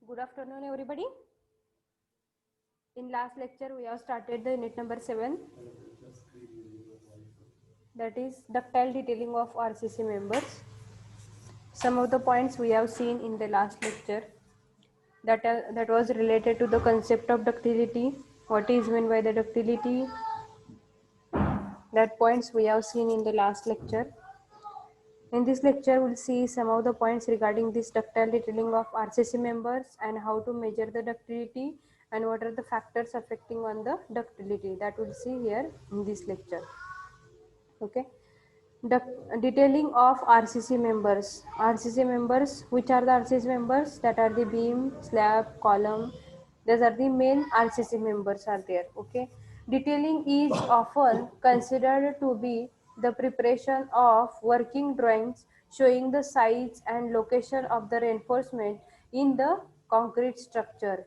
Good afternoon, everybody. In last lecture, we have started the unit number 7, that is ductile detailing of RCC members. Some of the points we have seen in the last lecture that was related to the concept of ductility, what is meant by the ductility, that points we have seen in the last lecture. In this lecture, we'll see some of the points regarding this ductile detailing of RCC members and how to measure the ductility and what are the factors affecting on the ductility, that we'll see here in this lecture. Okay. Detailing of RCC members. RCC members, which are the RCC members? That are the beam, slab, column. These are the main RCC members are there. Okay. Detailing is often considered to be the preparation of working drawings showing the size and location of the reinforcement in the concrete structure.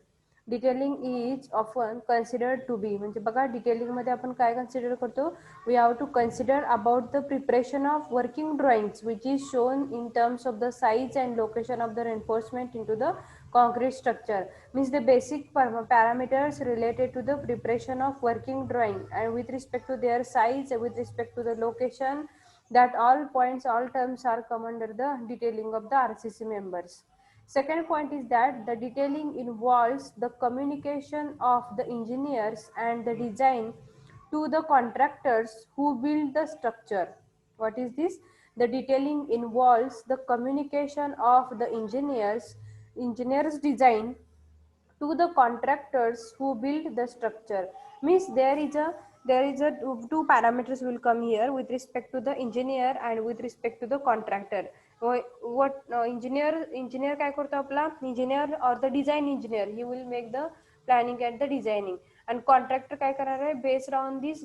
Detailing is often considered to be म्हणजे बघा डिटेलिंगमध्ये आपण काय consider करतो we have to consider about the preparation of working drawings which is shown in terms of the size and location of the reinforcement into the concrete structure means the basic parameters related to the preparation of working drawing and with respect to their size with respect to the location that all points all terms are come under the detailing of the RCC members. Second point is that the detailing involves the communication of the engineers and the design to the contractors who build the structure. What is this? The detailing involves the communication of the engineers design to the contractors who build the structure. Means there is a two parameters will come here with respect to the engineer and with respect to the contractor. What engineer काय करतो आपला engineer or the design engineer, he will make the planning and the designing, and contractor काय करणार आहे based on this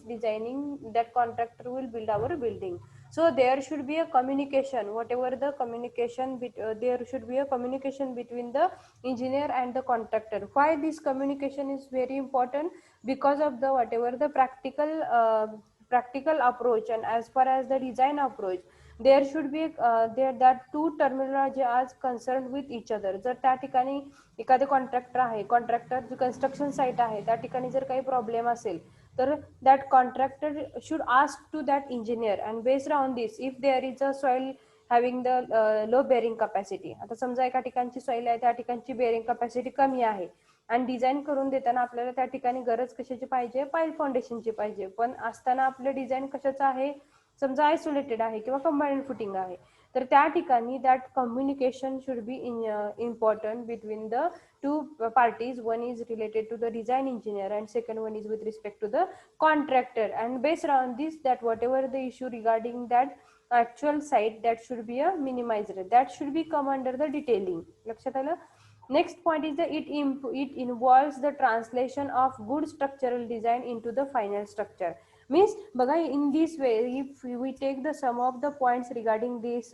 designing that contractor will build our building. So there should be a communication, whatever the communication there should be a communication between the engineer and the contractor. Why this communication is very important? Because of the whatever the practical approach and as far as the design approach, there should be there that two terminology are concerned with each other. जर त्या ठिकाणी एखादे contractor आहे, contractor जो construction site आहे त्या ठिकाणी जर काही प्रॉब्लेम असेल तर that contractor should ask to that engineer, and based on this if there is a soil having the low bearing capacity, आता समजा एका ठिकाणची सॉइल आहे त्या ठिकाणची बेअरिंग कॅपॅसिटी कमी आहे आणि डिझाईन करून देताना आपल्याला त्या ठिकाणी गरज कशाची पाहिजे, पाईल फाउंडेशनची पाहिजे, पण असताना आपलं डिझाईन कशाचं आहे, समजा आयसोलेटेड आहे किंवा कंबाईंड फुटिंग आहे, तर त्या ठिकाणी that communication should be important between the two parties. One is related to the design engineer and second one is with respect to the contractor, and based on this that whatever the issue regarding that actual site that should be a minimized, that should be come under the detailing. लक्षात आलं. Next point is that it involves the translation of good structural design into the final structure. Means बघा in this way if we take the sum of the points regarding this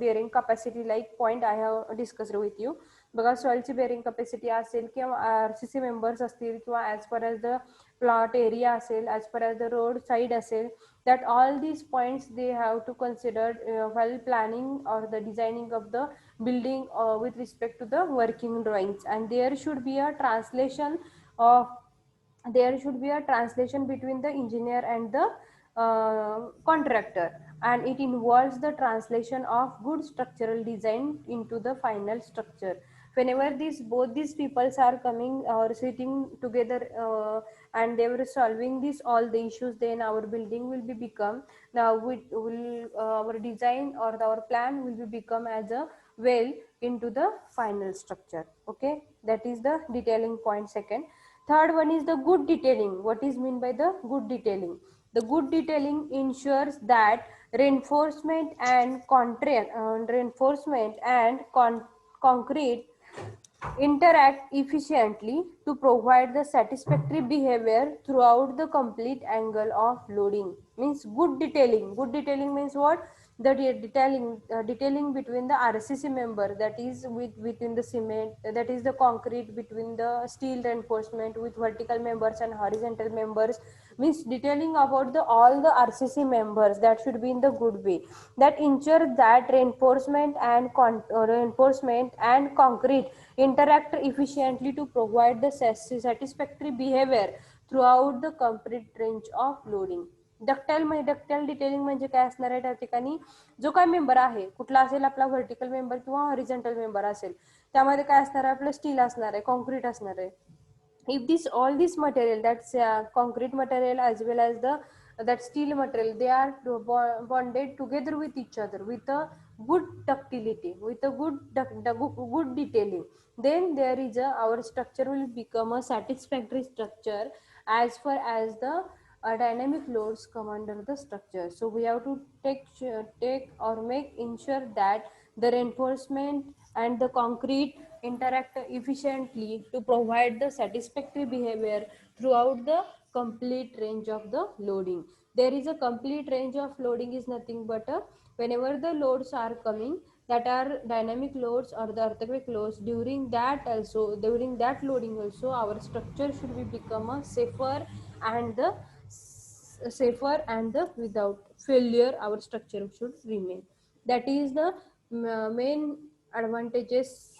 bearing capacity like point I have discussed with you. बघा सॉइलची bearing capacity असेल किंवा RCC members असतील किंवा as per as the plot area असेल, as per as the road side असेल, that all these points they have to consider while planning or the designing of the building with respect to the working drawings, and there should be a translation of there should be a translation between the engineer and the contractor, and it involves the translation of good structural design into the final structure. Whenever both these peoples are coming or sitting together and they were solving this all the issues, then our building will be become, now we will our design or our plan will be become as a well into the final structure. Okay, that is the detailing point. Second, third one is the good detailing. What is mean by the good detailing? The good detailing ensures that reinforcement and concrete interact efficiently to provide the satisfactory behavior throughout the complete angle of loading. Means good detailing. Good detailing means what? The detailing between the RCC member, that is within the cement, that is the concrete between the steel reinforcement with vertical members and horizontal members, means detailing about the all the RCC members, that should be in the good way, that ensure that reinforcement and concrete interact efficiently to provide the satisfactory behavior throughout the complete range of loading. Ductile detailing म्हणजे काय असणार आहे, त्या ठिकाणी जो काय member आहे कुठला असेल आपला व्हर्टिकल मेंबर किंवा हॉरिझॉन्टल मेंबर असेल, त्यामध्ये काय असणार आहे, आपलं स्टील असणार आहे, कॉन्क्रीट असणार आहे. If this all this material, that's concrete material as well as the that steel material, they are bonded together with each other with a good ductility, with a good detailing, then there is our structure will become a satisfactory structure as far as the dynamic loads come under the structure. So we have to take or make ensure that the reinforcement and the concrete interact efficiently to provide the satisfactory behavior throughout the complete range of the loading. There is a complete range of loading is nothing but whenever the loads are coming, that are dynamic loads or the earthquake loads, during that loading also our structure should be become a and the safer and without failure our structure should remain. That is the main advantages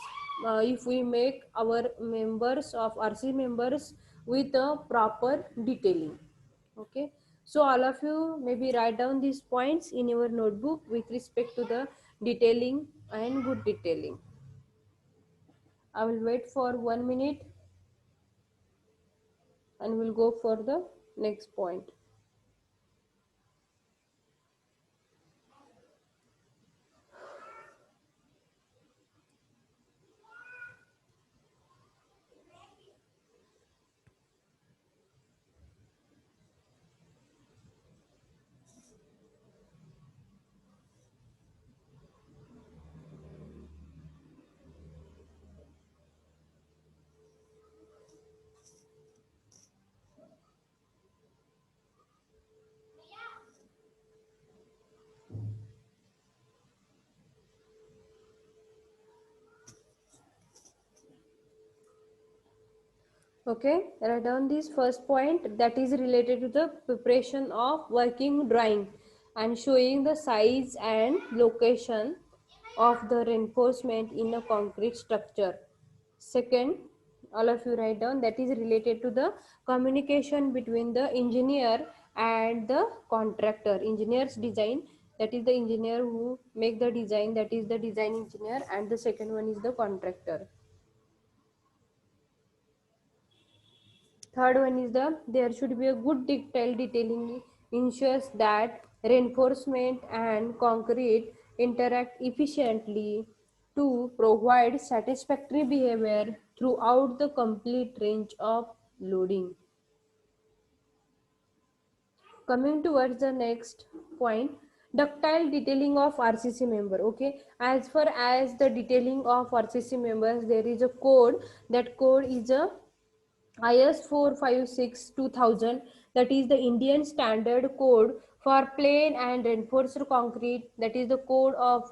if we make our members of RC members with a proper detailing. Okay, so all of you maybe write down these points in your notebook with respect to the detailing and good detailing. I will wait for 1 minute and we'll go for the next point. Okay, write down this first point, that is related to the preparation of working drawing and showing the size and location of the reinforcement in a concrete structure. Second, all of you write down, that is related to the communication between the engineer and the contractor. Engineer's design, that is the engineer who make the design, that is the design engineer, and the second one is the contractor. Third one is there should be a good detailing ensures that reinforcement and concrete interact efficiently to provide satisfactory behavior throughout the complete range of loading. Coming towards the next point, ductile detailing of RCC member. Okay, as far as the detailing of RCC members, there is a code. That code is a IS 456-2000, that is the Indian Standard Code for plain and reinforced concrete, that is the code of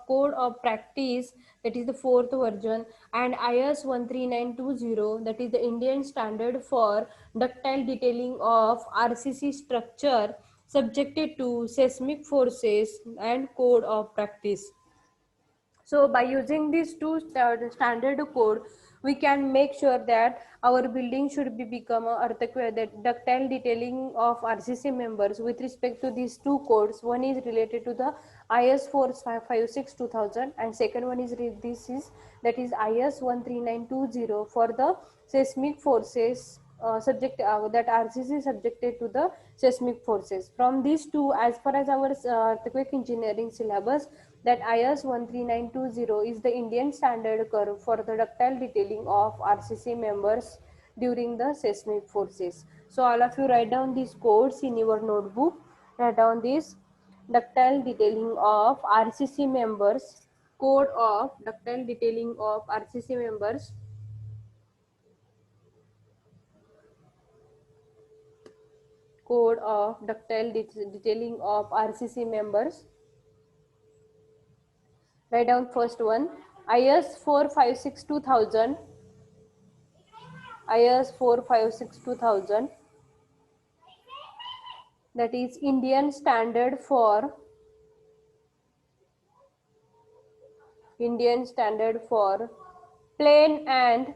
practice, that is the fourth version, and IS 13920, that is the Indian Standard for ductile detailing of RCC structure subjected to seismic forces and code of practice. So by using these two standard code, we can make sure that our building should be become a earthquake, that ductile detailing of RCC members with respect to these two codes. One is related to the IS 456-2000 and second one is that is IS 13920 for the seismic forces that RCC is subjected to the seismic forces. From these two, as far as our earthquake engineering syllabus, that IS 13920 is the Indian standard curve for the ductile detailing of RCC members during the seismic forces. So all of you write down these codes in your notebook. Write down this ductile detailing of RCC members, code of ductile detailing of RCC members, code of ductile detailing of RCC members. Write down first one, IS 456-2000, IS 456-2000. that is Indian standard for plain and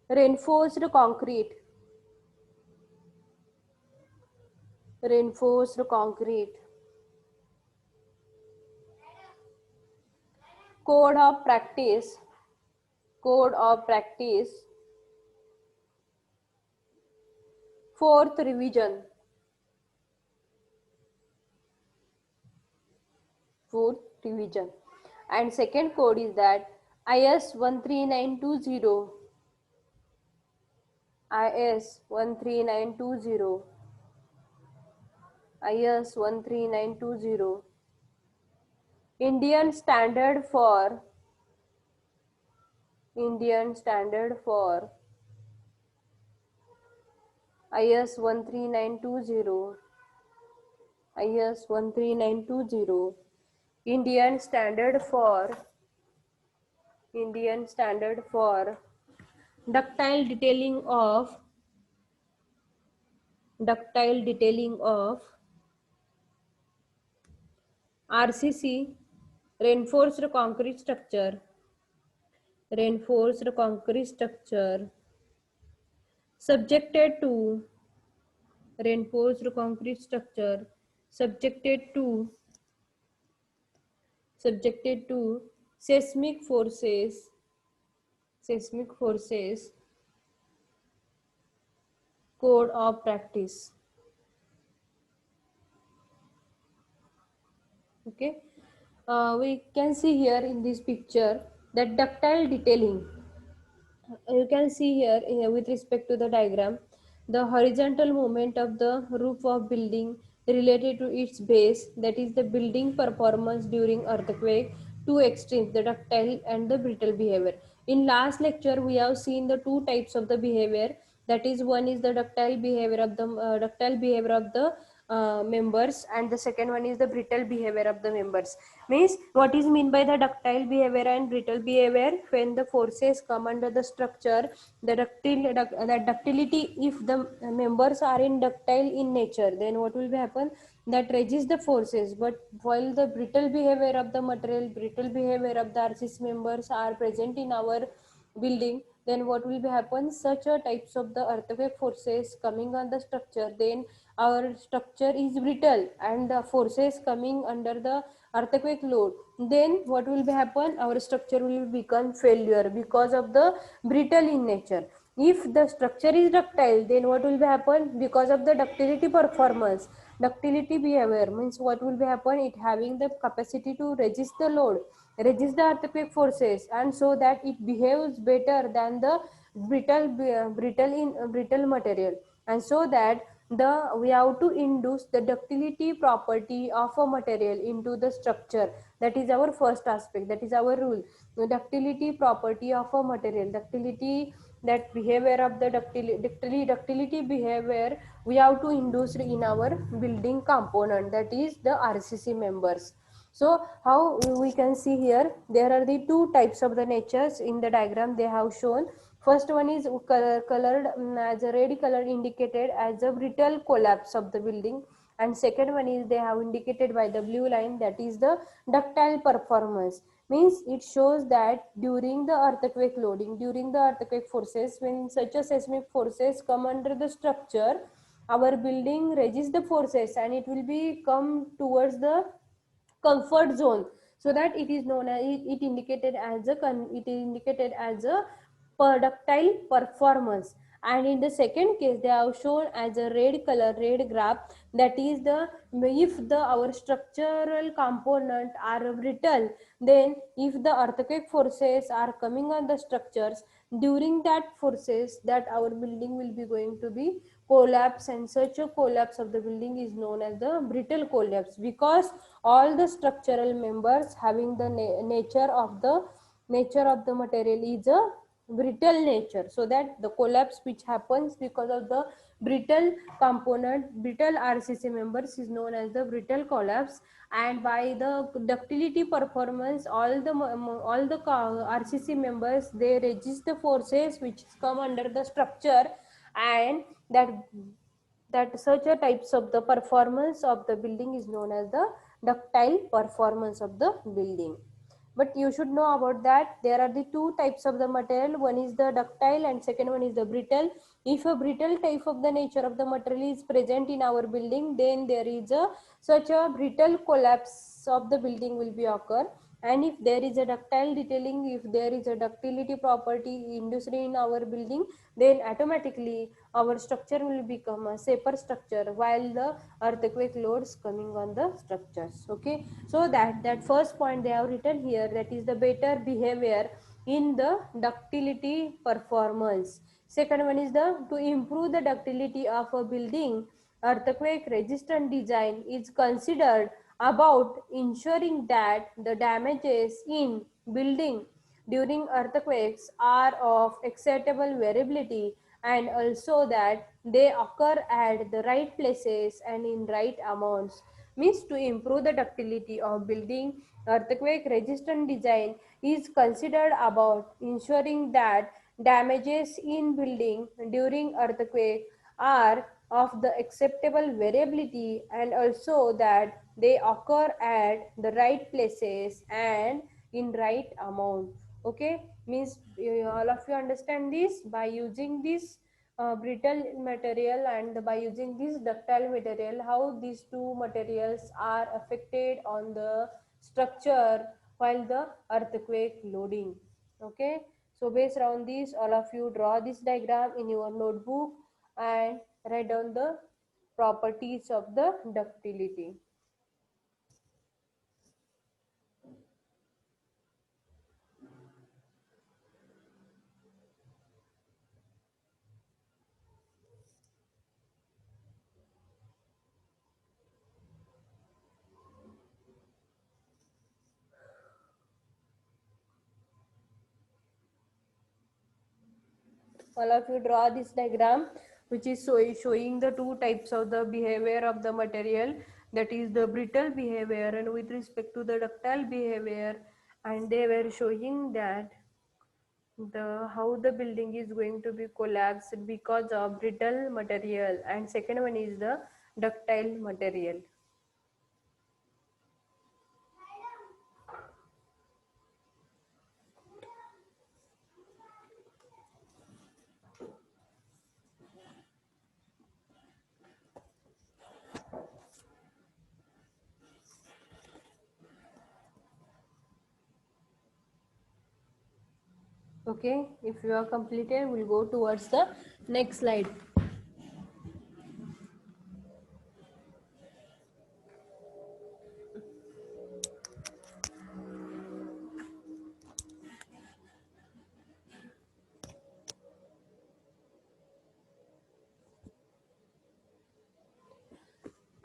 reinforced concrete. Reinforced concrete. Code of practice. Code of practice. Fourth revision. Fourth revision. And second code is that IS 13920. IS 13920. IS 13920. Indian standard for IS 13920. IS 13920. Indian standard for ductile detailing of RCC, reinforced concrete structure. Reinforced concrete structure subjected to reinforced concrete structure subjected to seismic forces code of practice. Okay, we can see here in this picture that ductile detailing. You can see here with respect to the diagram, the horizontal movement of the roof of building related to its base, that is the building performance during earthquake. Two extremes, the ductile and the brittle behavior. In last lecture we have seen the two types of the behavior, that is one is the ductile behavior of the members, and the second one is the brittle behavior of the members. Means what is mean by the ductile behavior and brittle behavior? When the forces come under the structure, the ductility, if the members are in ductile in nature, then what will be happen? That resist the forces. But while the brittle behavior of the material, brittle behavior of the RCC members are present in our building, then what will be happen? Such a types of the earthquake forces coming on the structure, then our structure is brittle and the forces coming under the earthquake load, then what will be happen? Our structure will become failure because of the brittle in nature. If the structure is ductile, then what will be happen? Because of the ductility performance, ductility behavior, means what will be happen? It having the capacity to resist the load, resist the earthquake forces, and so that it behaves better than the brittle material. And so that we have to induce the ductility property of a material into the structure. That is our first aspect, that is our rule. The ductility property of a material, ductility, that behavior of the ductility behavior we have to induce in our building component, that is the RCC members. So how we can see here, there are the two types of the natures in the diagram they have shown. First one is colored as a red color, indicated as a brittle collapse of the building, and second one is they have indicated by the blue line, that is the ductile performance. Means it shows that during the earthquake loading, during the earthquake forces, when such a seismic forces come under the structure, our building resists the forces and it will be come towards the comfort zone, so that it is known as it indicated as a ductile performance. And in the second case they have shown as a red color, red graph, that is the if the our structural component are brittle, then if the earthquake forces are coming on the structures, during that forces, that our building will be going to be collapse, and such a collapse of the building is known as the brittle collapse, because all the structural members having the nature of the material is a brittle nature, so that the collapse which happens because of the brittle brittle RCC members is known as the brittle collapse. And by the ductility performance, all the RCC members, they resist the forces which come under the structure, and that such a types of the performance of the building is known as the ductile performance of the building. But you should know about that there are the two types of the material. One is the ductile and second one is the brittle. If a brittle type of the nature of the material is present in our building, then there is a such a brittle collapse of the building will be occur. And if there is a ductile detailing, if there is a ductility property induced in our building, then automatically our structure will become a safer structure while the earthquake loads coming on the structures. Okay, so that first point they have written here, that is the better behavior in the ductility performance. Second one is the to improve the ductility of a building, earthquake resistant design is considered about ensuring that the damages in building during earthquakes are of acceptable variability, and also that they occur at the right places and in right amounts. Means to improve the ductility of building, earthquake resistant design is considered about ensuring that damages in building during earthquake are of the acceptable variability, and also that they occur at the right places and in right amount. Okay, means all of you understand this by using this brittle material and by using this ductile material, how these two materials are affected on the structure while the earthquake loading. Okay, so based on this, all of you draw this diagram in your notebook and write down the properties of the ductility. All of you draw this diagram which is showing the two types of the behavior of the material, that is the brittle behavior and with respect to the ductile behavior, and they were showing that the how the building is going to be collapsed because of brittle material, and second one is the ductile material. Okay, if you are completed, we'll go towards the next slide.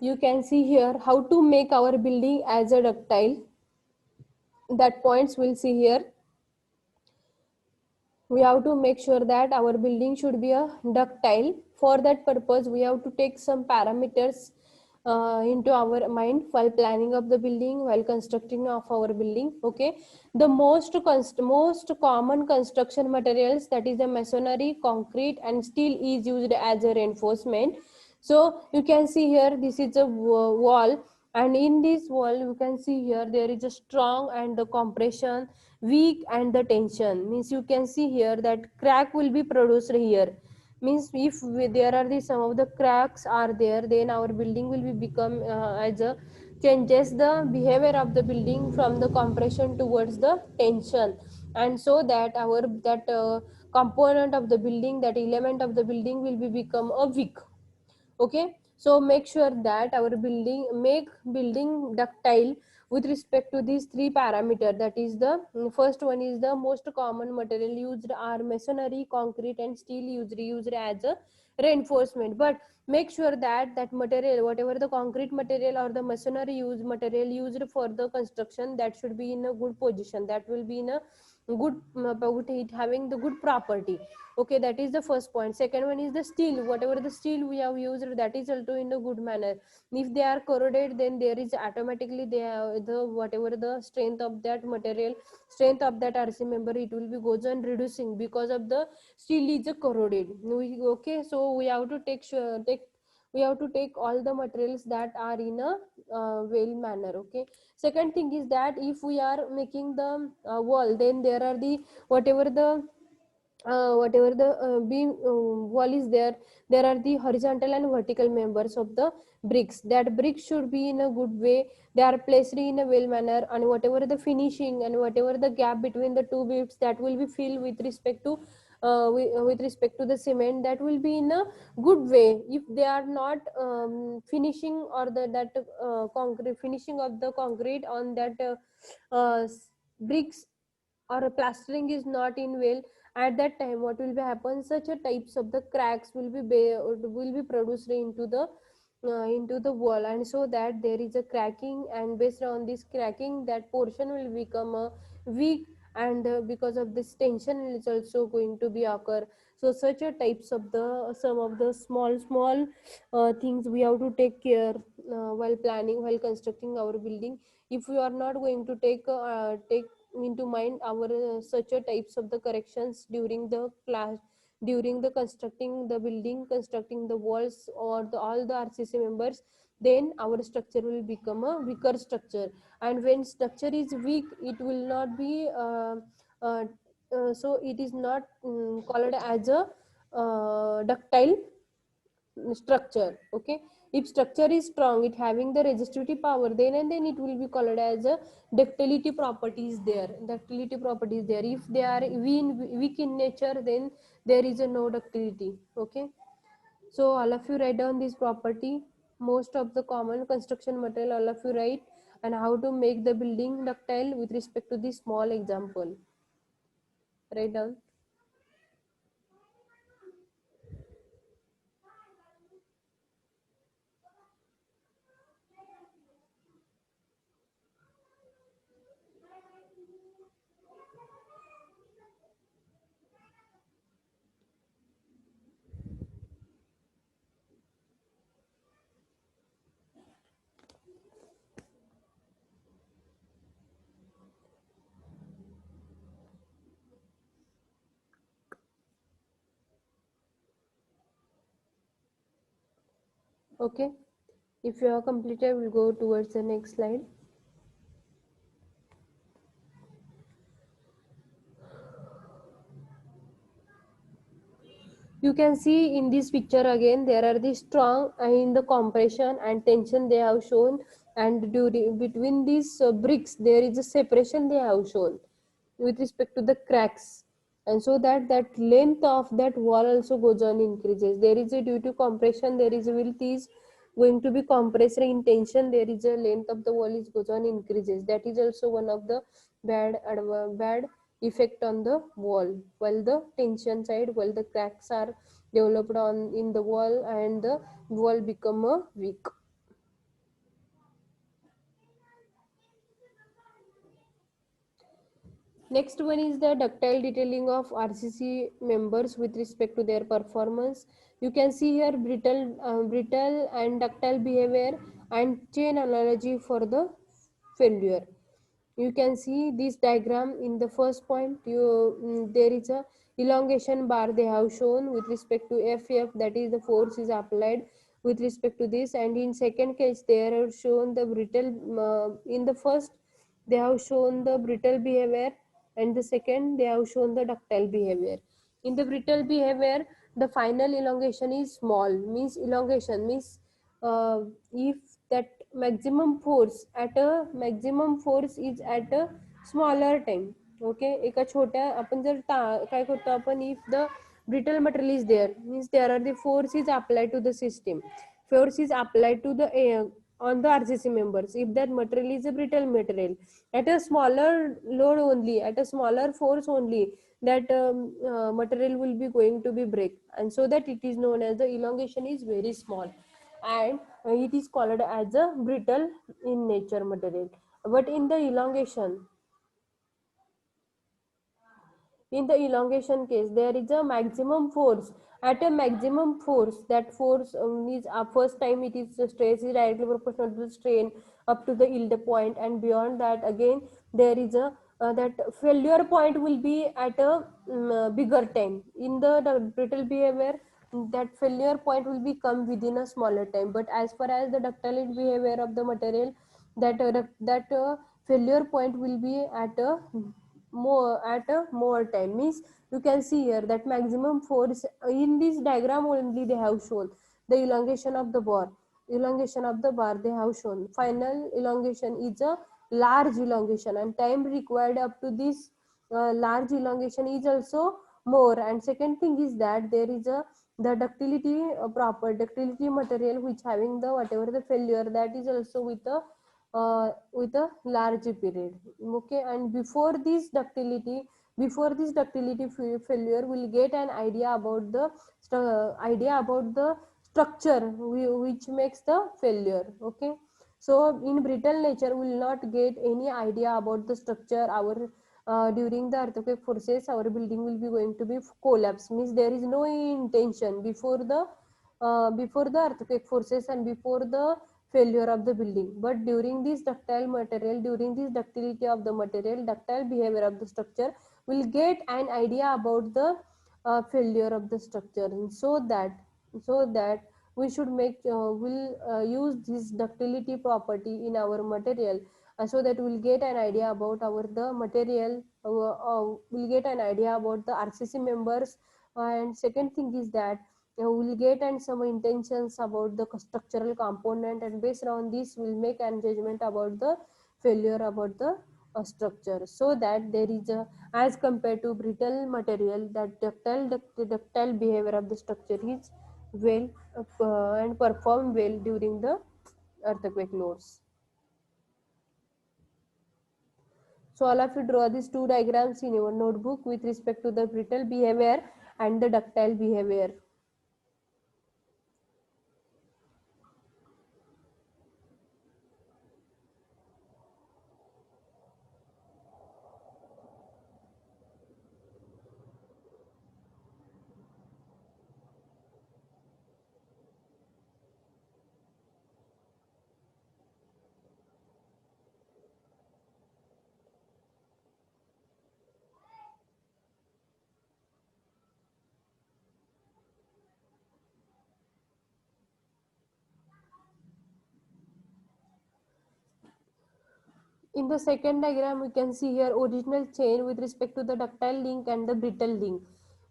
You can see here how to make our building as a ductile. That points we'll see here. We have to make sure that our building should be a ductile. For that purpose, we have to take some parameters into our mind while planning of the building, while constructing of our building. Okay, the most common construction materials, that is the masonry, concrete and steel is used as a reinforcement. So you can see here this is a wall, and in this wall you can see here there is a strong and the compression, weak and the tension. Means you can see here that crack will be produced here. Means if there are the some of the cracks are there, then our building will be become as a changes the behavior of the building from the compression towards the tension, and so that our that component of the building, that element of the building will be become a weak. Okay, so make sure that our building make building ductile with respect to these three parameter. That is the first one is the most common material used are masonry, concrete and steel used as a reinforcement. But make sure that that material, whatever the concrete material or the masonry used material used for the construction, that should be in a good position, that will be in a good about it having the good property. Okay, that is the first point. Second one is the steel. Whatever the steel we have used, that is also in a good manner. If they are corroded, then there is automatically they have the whatever the strength of that material, strength of that RC member, it will be goes on reducing because of the steel is corroded. Okay, so we have to take all the materials that are in a well manner. Okay, second thing is that if we are making the wall, then there are the whatever the beam wall is there, there are the horizontal and vertical members of the bricks. That bricks should be in a good way, they are placed in a well manner, and whatever the finishing and whatever the gap between the two bits, that will be filled with respect to with respect to the cement, that will be in a good way. If they are not finishing, or that concrete finishing of the concrete on that bricks or plastering is not in well, at that time what will be happen, such a types of the cracks will be produced into the wall, and so that there is a cracking, and based on this cracking, that portion will become a weak, and because of this tension is also going to be occur. So such a types of the some of the small things we have to take care while planning, while constructing our building. If we are not going to take into mind our such a types of the corrections during the class, during the constructing the building, constructing the walls, or all the RCC members, then our structure will become a weaker structure. And when structure is weak, it will not be uh, so it is not called as a ductile structure. Okay, if structure is strong, it having the resistivity power, then it will be called as a ductility properties there. Ductility properties there, if they are weak in nature, then there is a no ductility. Okay, so all of you write down this property, most of the common construction material, all of you write, and how to make the building ductile with respect to this small example. Write down. Okay, if you are completed, we'll go towards the next slide. You can see in this picture again, there are the strong in the compression and tension they have shown, and during between these bricks there is a separation they have shown with respect to the cracks, and so that length of that wall also goes on increases. There is a due to compression, there is a width is going to be compressed in tension, there is a length of the wall is goes on increases. That is also one of the bad effect on the wall, while the tension side, while the cracks are developed on in the wall, and the wall become a weak. Next one is the ductile detailing of RCC members with respect to their performance. You can see here brittle and ductile behavior and chain analogy for the failure. You can see this diagram. In the first point, there is a elongation bar they have shown with respect to FF, that is the force is applied with respect to this, and in second case they are shown the brittle in the first they have shown the brittle behavior, and the second they have shown the ductile behavior. In the brittle behavior, the final elongation is small, means elongation means if that maximum force is at a smaller time. Okay, एका छोट्या आपण जर काय करतो आपण, if the brittle material is there, means there are the force is applied to the system, force is applied to the on the RCC members. If that material is a brittle material, at a smaller load only, at a smaller force only, that material will be going to be break, and so that it is known as the elongation is very small, and it is called as a brittle in nature material. But in the elongation, In the elongation case, there is a maximum force. At a maximum force, that force is first time it is the stress is directly proportional to the strain up to the yield point, and beyond that again there is a that failure point will be at a bigger time. In the brittle behavior, that failure point will be come within a smaller time. But as far as the ductile behavior of the material, that failure point will be at a more time. Means you can see here that maximum force in this diagram only they have shown the elongation of the bar. Elongation of the bar they have shown. Final elongation is a large elongation, and time required up to this large elongation is also more. And second thing is that there is a the ductility proper ductility material which having the whatever the failure, that is also with a large period. Okay, and before this ductility failure, will get an idea about the structure which makes the failure. Okay, so in brittle nature we will not get any idea about the structure. Our during the earthquake forces, our building will be going to be collapse. Means there is no intention before the earthquake forces and before the failure of the building. But during this ductile material, during this ductility of the material, ductile behavior of the structure, will get an idea about the failure of the structure. And so that we should make will use this ductility property in our material, so that we'll get an idea about our the material. We'll get an idea about the RCC members. And second thing is that we'll get and some intentions about the structural component, and based on this we'll make an judgment about the failure about the structure. So that there is a, as compared to brittle material, that ductile behavior of the structure is well and perform well during the earthquake loads. So all of you draw these two diagrams in your notebook with respect to the brittle behavior and the ductile behavior. In the second diagram, we can see here original chain with respect to the ductile link and the brittle link.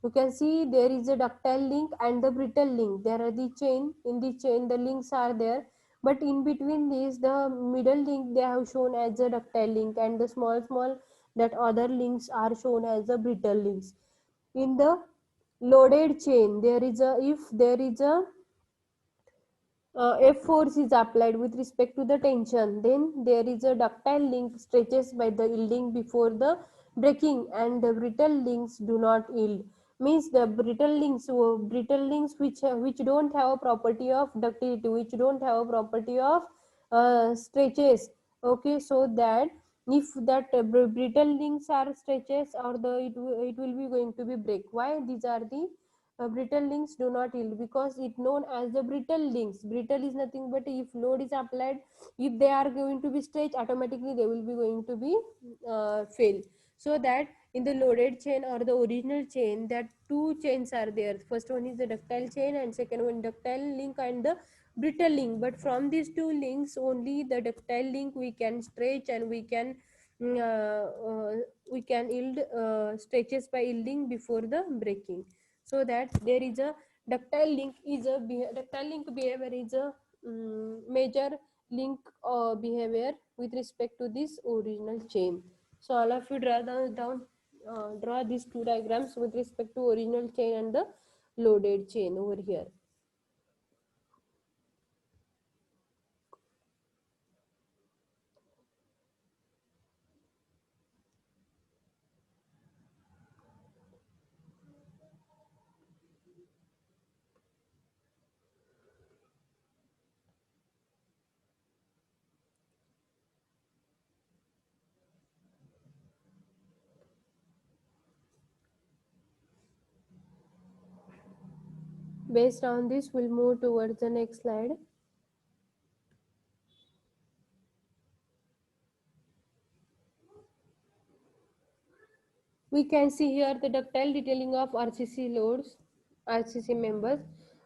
You can see there is a ductile link and the brittle link. There are the chain. In the chain, the links are there. But in between these, the middle link they have shown as a ductile link, and the small that other links are shown as the brittle links. In the loaded chain, there is a if there is a F force is applied with respect to the tension, then there is a ductile link stretches by the yielding before the breaking, and the brittle links do not yield. Means the brittle links which don't have a property of ductility, which don't have a property of stretches. Okay, so that if that brittle links are stretches, or it will be going to be break. Why these are the brittle links do not yield? Because it known as the brittle links. Brittle is nothing but if load is applied, if they are going to be stretched, automatically they will be going to be fail. So that in the loaded chain or the original chain, that two chains are there. First one is the ductile chain, and second one ductile link and the brittle link. But from these two links, only the ductile link we can stretch, and mm, uh, uh, we can yield stretches by yielding before the breaking. So that there is a ductile link behavior is a major link behavior with respect to this original chain. So all of you draw these two diagrams with respect to original chain and the loaded chain over here. Based on this, we'll move towards the next slide. We can see here the ductile detailing of RCC loads, RCC members.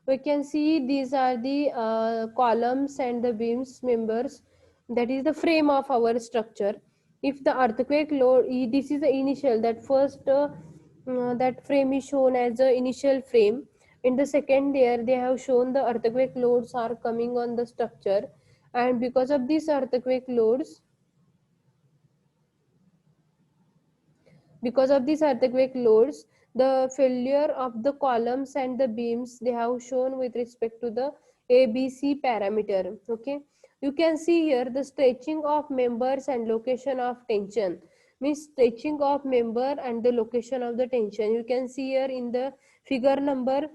We can see these are the columns and the beams members. That is the frame of our structure. If the earthquake load, this is the initial, that first that frame is shown as the initial frame. In the second layer, they have shown the earthquake loads are coming on the structure, and because of these earthquake loads, because of these earthquake loads, the failure of the columns and the beams they have shown with respect to the ABC parameter. Okay, you can see here the stretching of members and location of tension, means stretching of member and the location of the tension. You can see here in the figure number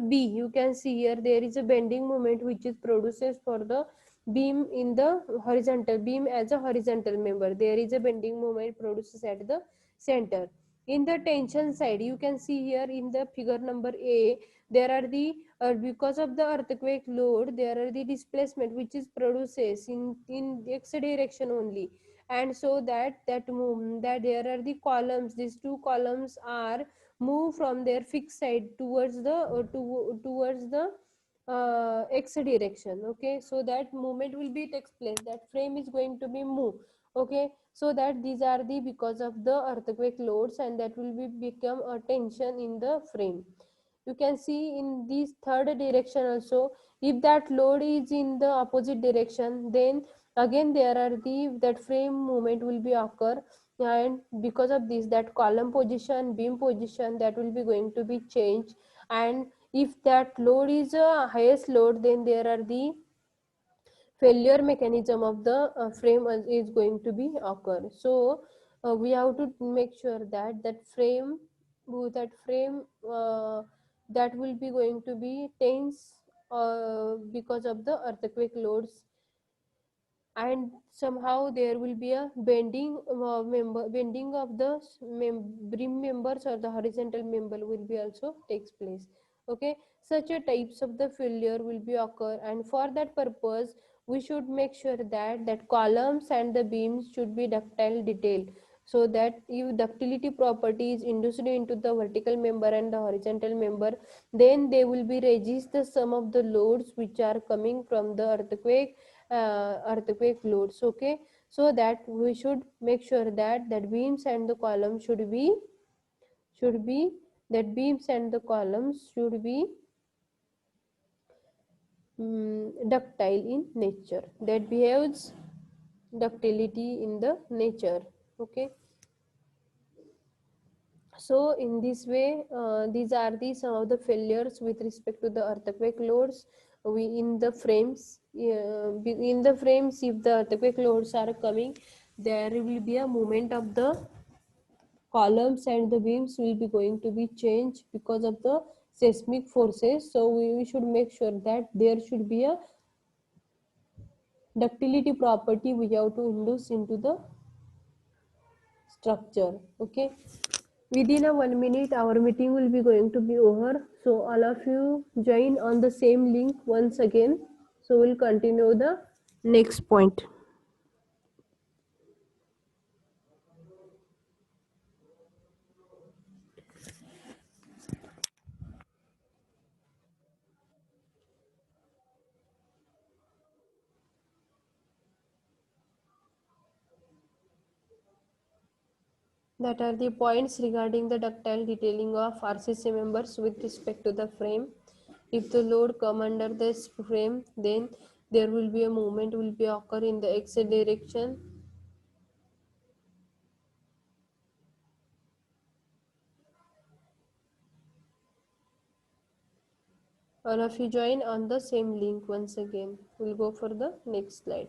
B. You can see here there is a bending moment which is produces for the beam in the horizontal beam as a horizontal member. There is a bending moment produces at the center. In the tension side, you can see here in the figure number A, there are the because of the earthquake load, there are the displacement which is produces in x direction only, and so that there are the columns. These two columns are move from their fixed side towards the towards the x direction. Okay, so that movement will be takes place, that frame is going to be moved. Okay, so that these are the because of the earthquake loads, and that will be become a tension in the frame. You can see in this third direction also, if that load is in the opposite direction, then again there are the that frame movement will be occur, and because of this that column position, beam position, that will be going to be changed. And if that load is a highest load, then there are the failure mechanism of the frame is going to be occur. So we have to make sure that that frame that will be going to be tense because of the earthquake loads, and somehow there will be a bending of the beam members or the horizontal member will be also takes place. Okay, such a types of the failure will be occur, and for that purpose we should make sure that columns and the beams should be ductile detailed, so that if ductility property is induced into the vertical member and the horizontal member, then they will be resist the sum of the loads which are coming from the earthquake loads. Okay, so that we should make sure that beams and the columns should be that beams and the columns should be ductile in nature, that behaves ductility in the nature. Okay, so in this way these are the some of the failures with respect to the earthquake loads. We in the frames, in the frames, if the earthquake loads are coming, there will be a movement of the columns and the beams will be going to be changed because of the seismic forces. So we should make sure that there should be a ductility property we have to induce into the structure. Okay, within a 1 minute our meeting will be going to be over, so all of you join on the same link once again. So we'll continue the next point. That are the points regarding the ductile detailing of RCC members with respect to the frame. If the load come under this frame, then there will be a movement will be occur in the x direction. All of you join on the same link once again. We'll go for the next slide.